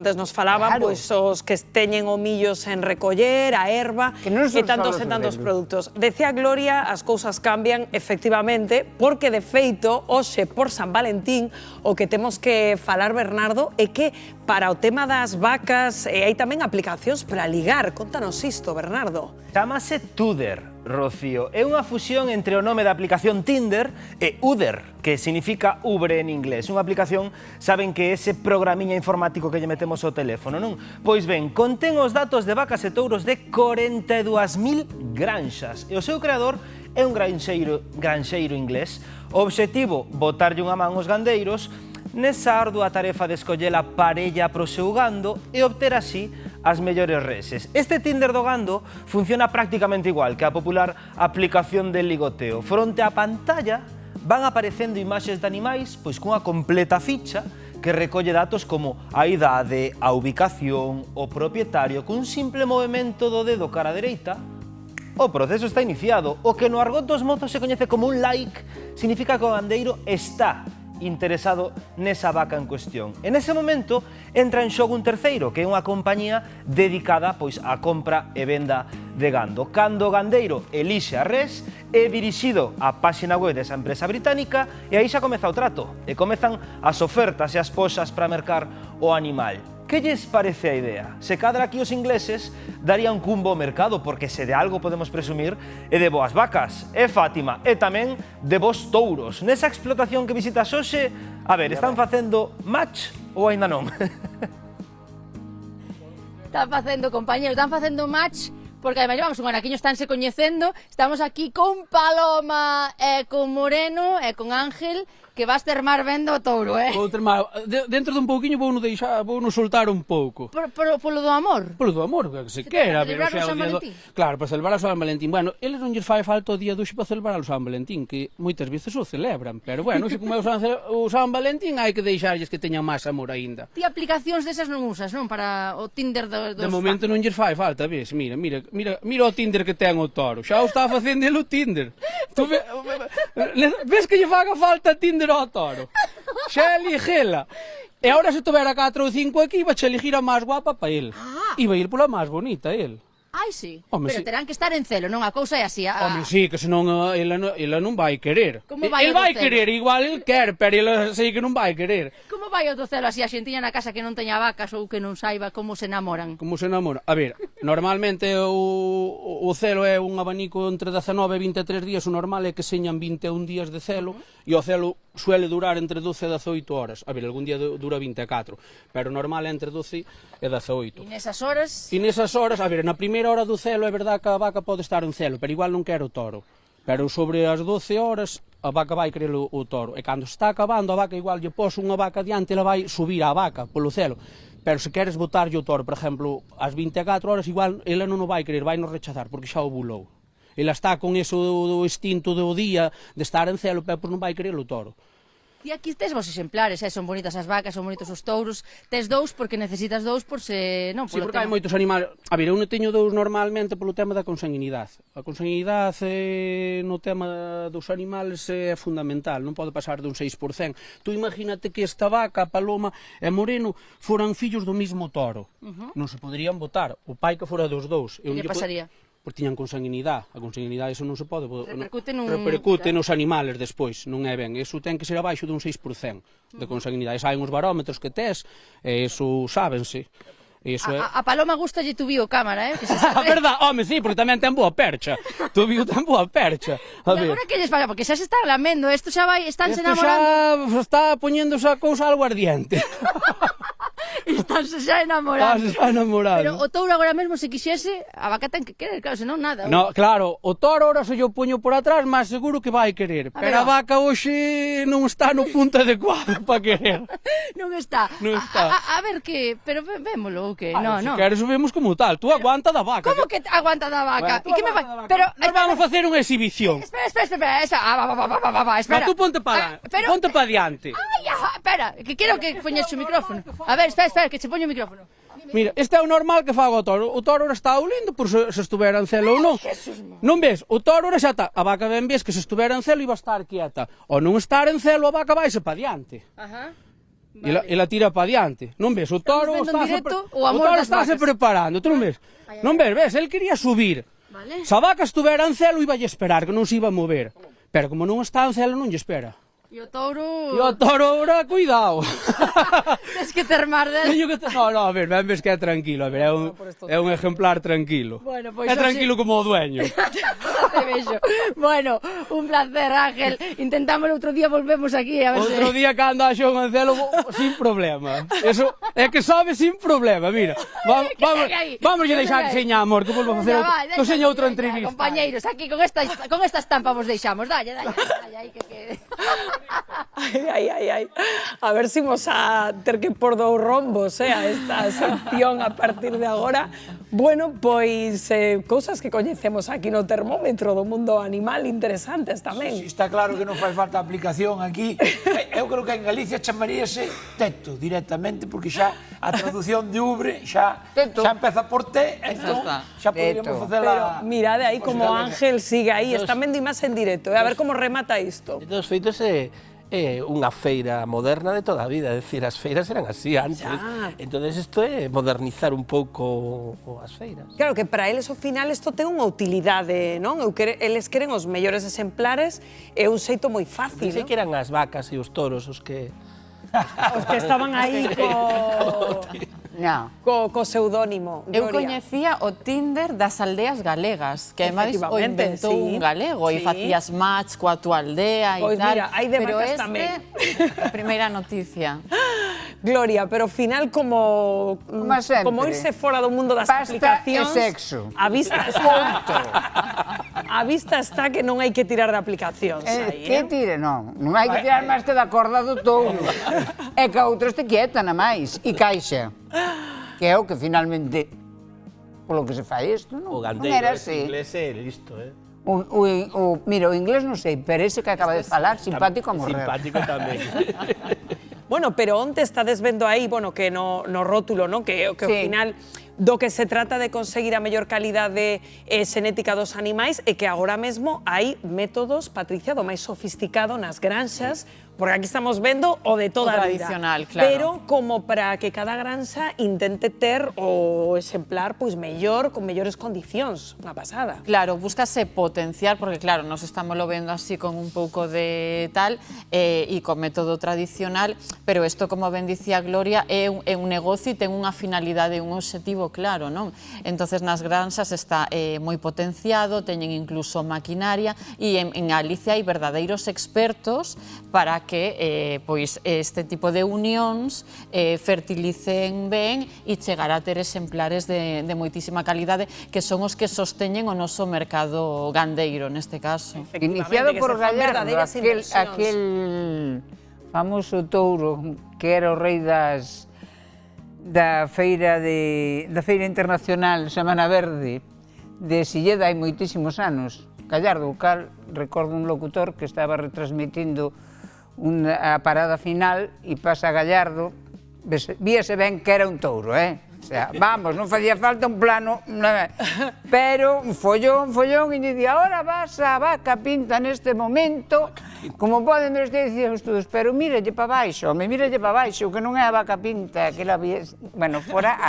Antes nos falaban, pois, os que teñen o millo sen recoller, a erva, e tantos produtos. Decía Gloria, as cousas cambian, efectivamente, porque, de feito, hoxe, por San Valentín, o que temos que falar, Bernardo, é que para o tema das vacas hai tamén aplicacións para ligar. Contanos isto, Bernardo. Chámase Tudder, Rocío. É unha fusión entre o nome da aplicación Tinder e Udder, que significa Ubre en inglés. Unha aplicación, saben que é ese programiña informático que lle metemos ao teléfono, non? Pois ben, contén os datos de vacas e touros de 42.000 granxas. E o seu creador é un granxeiro inglés. O obxectivo, botarlle unha man aos gandeiros nesa ardua tarefa de escoller a parella pro seu gando e obter así as mellores reses. Este Tinder do gando funciona prácticamente igual que a popular aplicación de ligoteo. Fronte á pantalla van aparecendo imaxes de animais pois cunha completa ficha que recolle datos como a idade, a ubicación, o propietario. Cun simple movimento do dedo cara a dereita, o proceso está iniciado. O que no argot dos mozos se coñece como un like significa que o gandeiro está interesado nesa vaca en cuestión. En ese momento entra en xogo un terceiro, que é unha compañía dedicada pois á compra e venda de gando. Cando o gandeiro elixe a res, é dirixido á páxina web desa empresa británica e aí xa comeza o trato, e comezan as ofertas e as posas para mercar o animal. Que lles parece a idea? Se cadra aquí os ingleses darían cumbo ao mercado, porque se de algo podemos presumir é de boas vacas, é Fátima, e tamén de bons touros. Nesa explotación que visitas hoxe, a ver, están facendo match ou aínda non? Están facendo, compañeros, están facendo match, porque además llevamos un anaquiño, estánse coñecendo. Estamos aquí con Paloma, con Moreno e con Ángel, que vas termar vendo o touro, Vou termar, dentro dun pouquiño vou no soltar un pouco. Polo do amor? Polo do amor, que se quera. Para celebrar o San Valentín? Claro, para celebrar o San Valentín. Bueno, eles non lles fai falta o día doxe para celebrar o San Valentín, que moitas veces o celebran, pero bueno, se como é o San Valentín hai que deixarlles que teñan máis amor aínda. Ti aplicacións desas non usas, non? Para o Tinder dos... De momento non lles fai falta, ves, mira o Tinder que ten o toro, xa o está facendo el o Tinder. Ves que lle faga falta Tinder ao toro? Xa eligela. E agora se tuvera 4 ou 5 aquí, vai che elegir a máis guapa para el. E vai ir pola máis bonita, el. Ai, sí. Home, pero sí. Terán que estar en celo, non? A cousa é así. Home, sí, que senón ela non vai querer. Como vai el vai querer, igual el quer, pero ela sei que non vai querer. Como vai o do celo así a xentiña na casa que non teña vacas ou que non saiba como se enamoran? Como se enamora? A ver, normalmente o celo é un abanico entre 19 e 23 días, o normal é que señan 21 días de celo, e o celo suele durar entre 12 e 18 horas. A ver, algún día dura 24, pero o normal é entre 12 e 18. E nesas horas? E nesas horas, a ver, na primeira hora do celo é verdad que a vaca pode estar en celo, pero igual non quere o toro. Pero sobre as 12 horas a vaca vai querer o toro. E cando se está acabando, a vaca igual lle pos unha vaca diante, ela vai subir a vaca polo celo. Pero se queres botarlle o toro, por exemplo, ás 24 horas, igual ela non o vai querer, vai nos rechazar, porque xa ovulou. Ela está con eso do instinto do día de estar en celo, pero non vai querer o toro. E aquí tes vos exemplares, son bonitas as vacas, son bonitos os touros. Tes dous porque necesitas dous por se... Non, sí, porque hai moitos animales. A ver, eu non teño dous normalmente polo tema da consanguinidade. A consanguinidade no tema dos animales é fundamental, non pode pasar dun 6%. Tú imagínate que esta vaca, Paloma e Moreno foran fillos do mismo toro. Non se poderían botar. O pai que fora dos dous. Que pasaría? Porque tiñan consanguinidade. A consanguinidade iso non se pode... Repercute nos animales despois, non é ben. Iso ten que ser abaixo dun 6% de consanguinidade. Saen os barómetros que tes, e iso sábense. A Paloma gustalle tu biocámara, que se A verdad, home, sí, porque tamén ten boa percha. Tu bio ten boa percha. A ver. Agora que lles pasa? Porque xa se está lamendo, isto xa vai, estánse enamorando. Isto xa está poñéndose a cousa algo ardiente. Estánse xa enamorando. Estánse xa enamorando. Pero o touro agora mesmo, se quixese, a vaca ten que querer, claro, senón nada. No, claro, o toro ahora se yo poño por atrás, máis seguro que vai querer. Pero a vaca hoxe non está no punto adecuado para querer. Non está. Non está. A ver que, pero vémolo ou que? No, no. Se queres o vemos como tal. Tú aguanta da vaca. Como que aguanta da vaca? E que me vai? Pero nos vamos facer unha exhibición. Espera. Espera. Tú ponte para diante. Ai, espera, que quero que poñes o micrófono. A ver, espera, que che poño o micrófono. Mira, este é o normal que faga o toro. O toro ora está olindo por se estuvera en celo ou non. Non ves? O toro ora xa está. A vaca ben ves que se estuvera en celo iba a estar quieta. Ou non estar en celo, a vaca vaise para diante. e la tira para diante. Non ves, o toro estáse preparando, tú non ves? Non ves, el quería subir. Se a vaca estuvera en celo, iba a esperar, que non se iba a mover. Pero como non está en celo, non lle espera. E o touro... E o toro, ahora, cuidado. Tens que ter mar del... No, a ver, ves que é tranquilo, a ver, é un ejemplar tranquilo. Bueno, pois é tranquilo como o dueño. Te vexo. Bueno, un placer, Ángel. Intentamos outro día, volvemos aquí a ver se... Outro día cando haxa un ancelo, sin problema. Eso é que sabe sin problema, mira. Vamos a deixar que seña, amor, que volvo a facer outra entrevista. Compañeiros, aquí con esta estampa vos deixamos. Dalle, aí que quede. Ai. A ver se imos a ter que por dous rombos, a esta sección a partir de agora. Bueno, pois cousas que coñecemos aquí no termómetro do mundo animal interesantes tamén. Sí, está claro que non fai falta aplicación aquí. Eu creo que en Galicia chamaríase teto directamente, porque xa a traducción de ubre xa empeza por T, entón xa poderíamos facela... Pero mirade aí como Ángel sigue aí, está vendo imaxe en directo, a ver como remata isto. De todos feitos é unha feira moderna de toda a vida, é dicir, as feiras eran así antes. Entonces isto é modernizar un pouco as feiras. Claro que para eles ao final isto ten unha utilidade, non? Eles queren os mellores exemplares, é un xeito moi fácil, Pensei que eran as vacas e os toros os que estaban aí co pseudónimo. Eu coñecía o Tinder das aldeas galegas, que ademais o inventou un galego e facías match coa tua aldea e tal. Pois mira, hai de vacas tamén. Primeira noticia. Gloria, pero ao final como irse fora do mundo das aplicacións... Pasta e sexo. A vista está que non hai que tirar de aplicacións. Que tire, non. Non hai que tirar máis que da corda do touro. É que a outra este quieta, na máis, e caixa. Que é o que finalmente, polo que se fai isto, non? O gandeiro inglés é listo, Mira, o inglés non sei, pero ese que acaba de falar, simpático a morrer. Simpático tamén. Bueno, pero onte estades vendo aí, bueno, que no rótulo, non? Que ao final do que se trata de conseguir a mellor calidade xenética dos animais e que agora mesmo hai métodos, Patricia, do máis sofisticado nas granxas, porque aquí estamos vendo o de toda a vida. Tradicional, claro. Pero como para que cada granxa intente ter o exemplar pois mellor, con mellores condicións, unha pasada. Claro, búscase potenciar, porque claro, nos estamos lo vendo así con un pouco de tal e con método tradicional, pero isto, como ben dicía Gloria, é un negocio e ten unha finalidade, un obxectivo claro, non? Entonces nas granxas está moi potenciado, teñen incluso maquinaria e en Galicia hai verdadeiros expertos para que pois este tipo de unións fertilicen ben e chegar a ter exemplares de moitísima calidade, que son os que sosteñen o noso mercado gandeiro neste caso. Iniciado por Gallardo, aquel famoso touro que era o rei da feira internacional Semana Verde de Silleda hai moitísimos anos. Gallardo, o cal recordo un locutor que estaba retransmitindo a parada final e pasa Gallardo, víase ben que era un touro, O sea, vamos, non facía falta un plano, pero un follón, e dicía, ahora vas a vaca pinta neste momento, como poden ver ustedes, dicíamos todos, pero mírelle para baixo, que non é a vaca pinta, que la vi, bueno, fora,